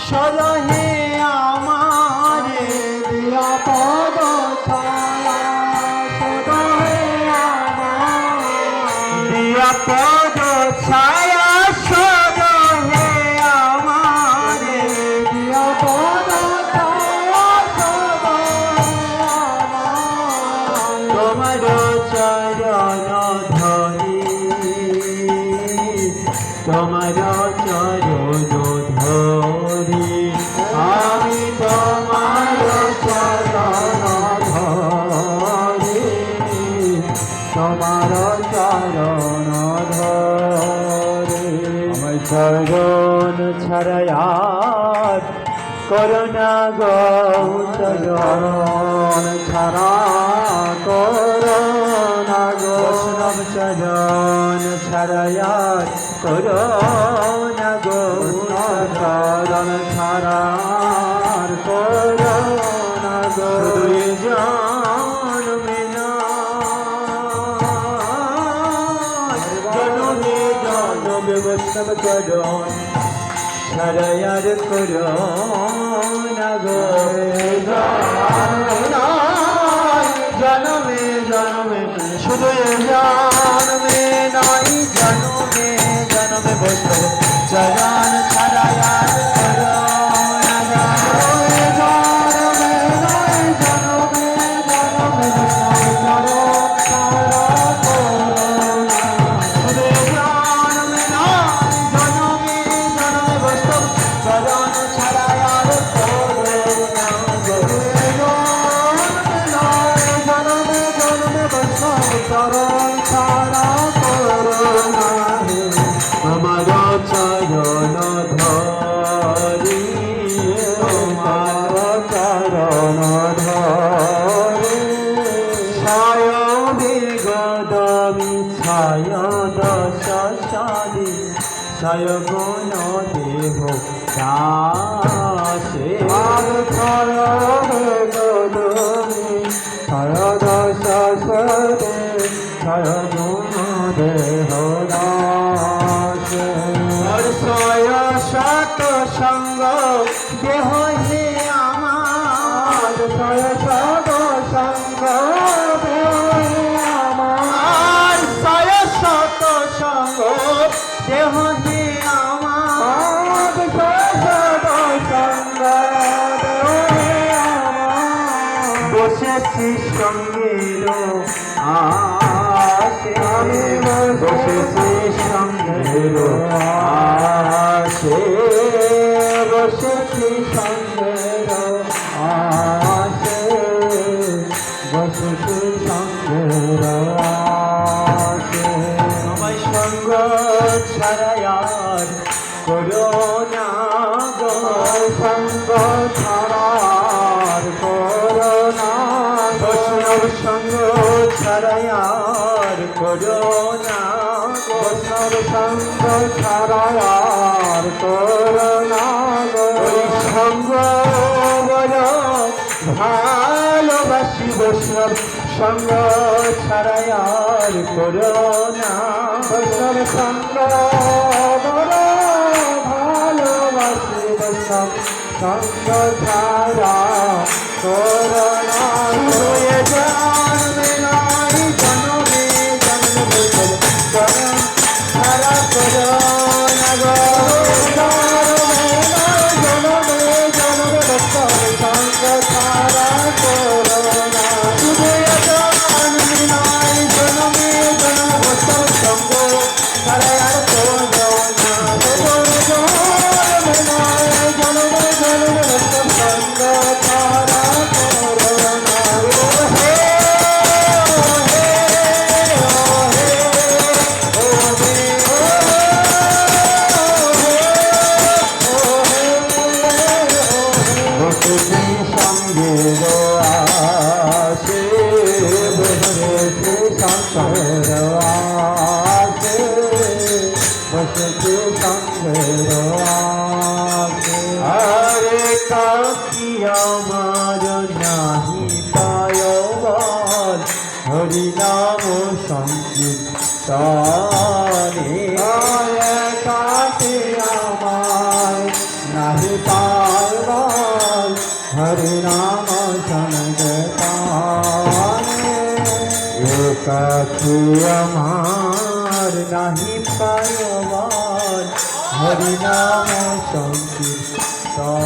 সরহে আমারে দিয়া পদ ছায়া সরহে আমারে দিয়া পদ ছায়া সরহে আমারে দিয়া পদ ছায়া সরহে আমারে তোমার চরণ ধরি তোমার চরণ ধরি আমি তোমার চরণ ধরি তোমার চরণ ধরি আমার চরণ ছাড়া আর করুণা গো চরণ ছাড়া করুণা গো বৈষ্ণব চরণ ছাড়া আর করুণা গো চরণ ছাড়া করুণা গো জন্মে না জনমে জনমে বৈষ্ণব চরণ ছাড়া আর করুণা গো জনমে জনমে শুধু জন্মে নাই জনমে জনমে বৈষ্ণব চরণ ছাড়া আর করুণা গো জনমে নাই জনমে জনমে বৈষ্ণব চরণ ছাড়া করুণা শুধু জন্মে নাই জনমে জনমে বৈষ্ণব চরণ ছাড়া আর করুণা গো জনমে জনমে বৈষ্ণব চরণ ছাড়া করুণা আমার চরণ ধরি তোমার চরণ ধরি ছায় বেগদমি ছায় দশ সারি ছায় গুণ দেহ দাসে ছায় বেগদমি ছায় দশ সারি ছায় গুণ দেহ দাসে ছয় শত সঙ্গ দেহ হে আমার ছয় শত সঙ্গ দেহ হে আমার ছয় শত সঙ্গ দেহ হে আমার ছয় শত সঙ্গ দেহ হে আমার বসেছি সঙ্গের আসে আমি বসেছি সঙ্গের আসে বসেছি সঙ্গের আসে বসেছি সঙ্গের আসে আমায় সঙ্গ ছাড়া আর করুণা গো সঙ্গ ছাড়া আর করুণা বৈষ্ণব সঙ্গ ছাড়া আর করুণা বৈষ্ণব সঙ্গ ছাড়া আর করুণা সঙ্গ বল ভালোবাসি বৈষ্ণব সঙ্গ ছাড়া আর করুণা বৈষ্ণব সঙ্গ বল ভালোবাসি বৈষ্ণব সঙ্গ ছাড়া করুণা জন্মে নাই জন্মে জন্মে বৈষ্ণব চরণ ছাড়া করুণা গো জন্মে জন্মে বৈষ্ণব সঙ্গ ছাড়া করুণা জন্মে নাই জন্মে জন্মে বৈষ্ণব সঙ্গ ছাড়া আর করুণা জন্মে নাই জন্মে জন্মে বৈষ্ণব সঙ্গ ছাড়া করুণা হে নাহি পাইবাল হরি নাম সংগতানে একাকী আমার নাহি পাইবাল হরি নাম সংকীর্তনে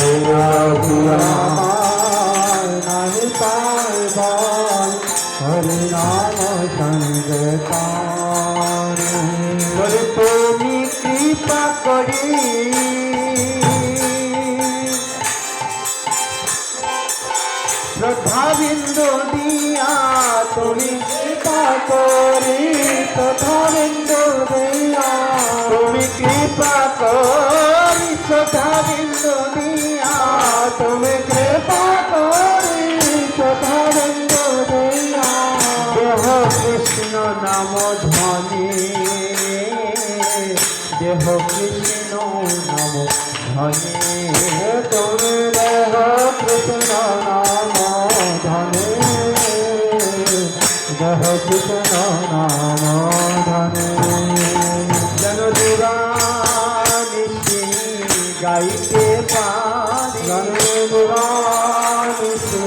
একাকী আমার নাহি পাইবাল হরি নাম সংগতানে বলে তুমি কৃপা করি শ্রদ্ধা বিন্দু দিয়া তুমি কৃপা করি শ্রদ্ধা বিন্দু দিয়া তুমি কৃপা করি শ্রদ্ধা বিন্দু দিয়া তুমি কৃপা করি শ্রদ্ধা বিন্দু দিয়া দেহ কৃষ্ণ নাম ধ্বনি দেহ কৃষ্ণ নাম ধনে তুমি দেহ কৃষ্ণ নাম ধনে দেহ কৃষ্ণ নাম ধনে জন দুরানিশি গাইতে পারি জন দুরানিশি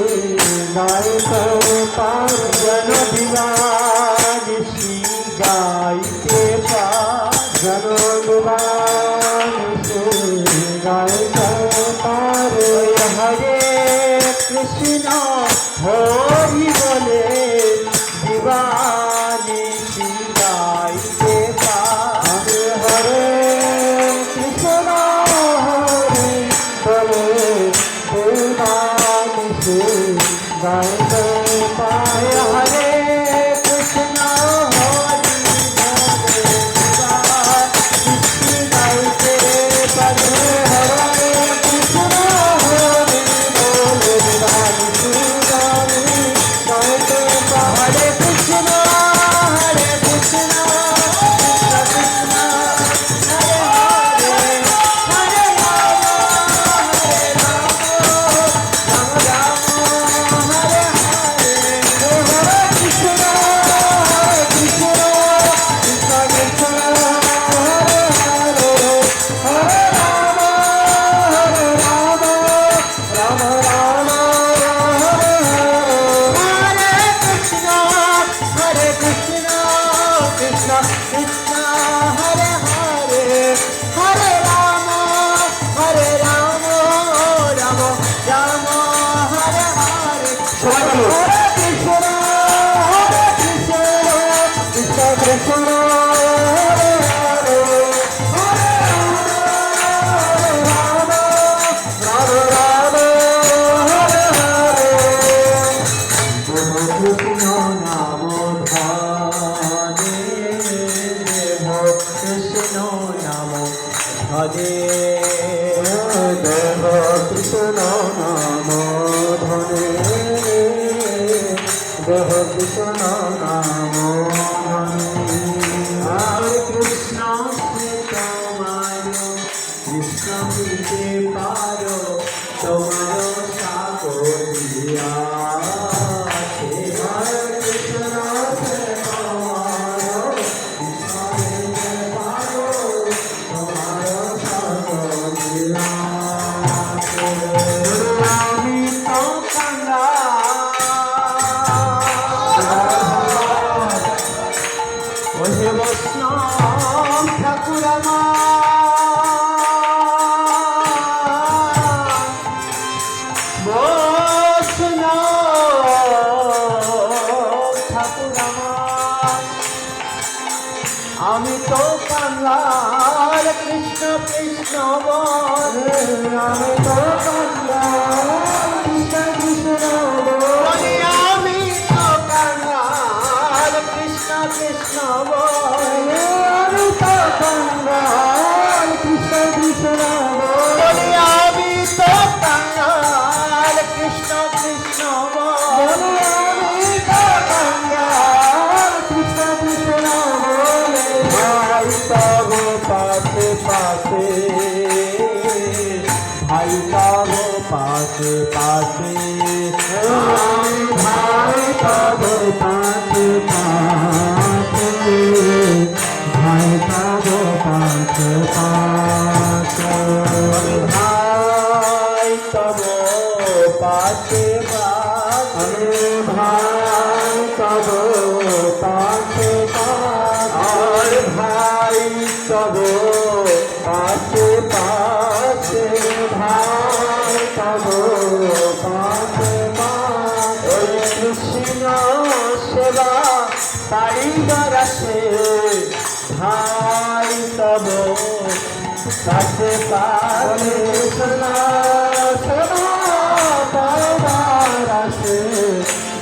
গাইতে পারি জন দুরানিশি গাইতে পারি জন দুরানিশি গাইতে পারি হরে কৃষ্ণ হরি বলে দিবানিশি গাইতে পারি হরে কৃষ্ণ হরি বলে দিবানিশি গাইতে পারি হরে কৃষ্ণ হরি বলে দিবানিশি গাইতে পারি হরে কৃষ্ণ হরি বলে দিবানিশি গাইতে পারি হরে কৃষ্ণ হরে কৃষ্ণ কৃষ্ণ হরে হরে হরে রাম রাম রাম হরে হরে হরে কৃষ্ণ কৃষ্ণ কৃষ্ণ কৃষ্ণ হরে হরে হরে রাম রাম রাম হরে হরে কৃষ্ণ হরে কৃষ্ণ কৃষ্ণ কৃষ্ণ হরে হরে হরে রাম রাম রাম হরে হরে সবাই বলো হরে কৃষ্ণ কৃষ্ণ কৃষ্ণ হরে হরে হরে রাম রাম রাম হরে হরে কৃষ্ণ নাম ধনে দেহ কৃষ্ণ নাম ধনে দেহ কৃষ্ণ নাম ধনে দেহ কৃষ্ণ নাম ধনে হরে কৃষ্ণ তোমার কৃষ্ণ দিতে পারো তোমার সাগরিয়া হরে কৃষ্ণ তোমার কৃষ্ণ দিতে পারো তোমার সাগরিয়া আমি তো কাঙ্গা ওহে বৈষ্ণব ঠাকুর আমি তো কাঙ্গাল কৃষ্ণ কৃষ্ণ বলে আমি তো কাঙ্গাল কৃষ্ণ কৃষ্ণ বলে আমি তো কাঙ্গাল কৃষ্ণ কৃষ্ণ বলে আমি তো কাঙ্গাল কৃষ্ণ কৃষ্ণ বলে আমি তো কাঙ্গাল কৃষ্ণ কৃষ্ণ বলে আমি তো কাঙ্গাল কৃষ্ণ কৃষ্ণ বলে ভাই তব পাশে পাশে ভাই তব পাশে পাশে ভাই তব পাশে পাশে ভাই তব পাশে পাশে পাশে পাশে ভাই তব পাশে পাশে কৃষ্ণ সেবা পাইবার আসে ভাই তব পাশে পাশে কৃষ্ণ সেবা পাইবার আসে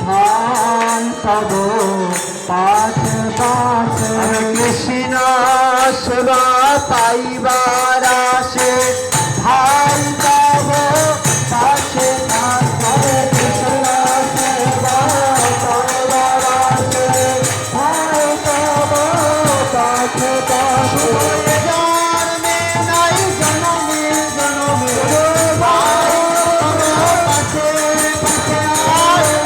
ভাই তব পাশে পাশে কৃষ্ণ সেবা পাইবার আসে ভাই তব পাশে পাশে কৃষ্ণ সেবা পাইবার আসে ভাই তব পাশে পাশে জন্মে নাই জনমে জনমে ভাই তব পাশে পাশে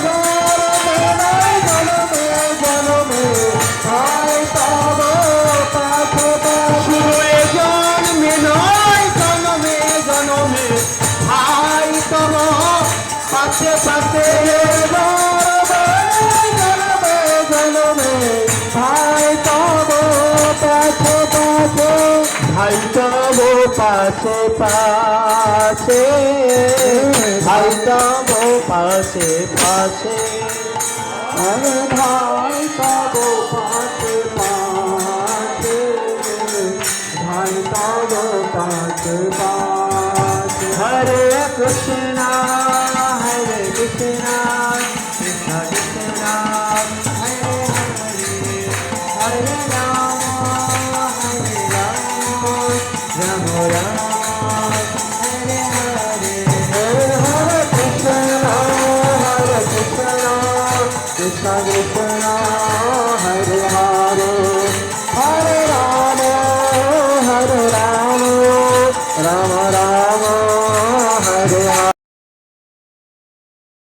জন্মে নাই জনমে জনমে ভাই তব পাশে পাশে জন্মে নয় জনমে জনমে ভাই তব পাশে পাশে জনমে জনমে ভাই তব পাশে পাশে ভাই তব পাশে পাশে ভাই তব পাশে পাশে আরে ভাই তব পাশে পাশে ভাই তব পাশে পাশে হরে কৃষ্ণ কৃষ্ণ কৃষ্ণ কৃষ্ণ হরে হরে হরে রাম রাম রাম হরে হরে হরে হরে কৃষ্ণ কৃষ্ণ কৃষ্ণ হরে হরে হরে রাম রাম রাম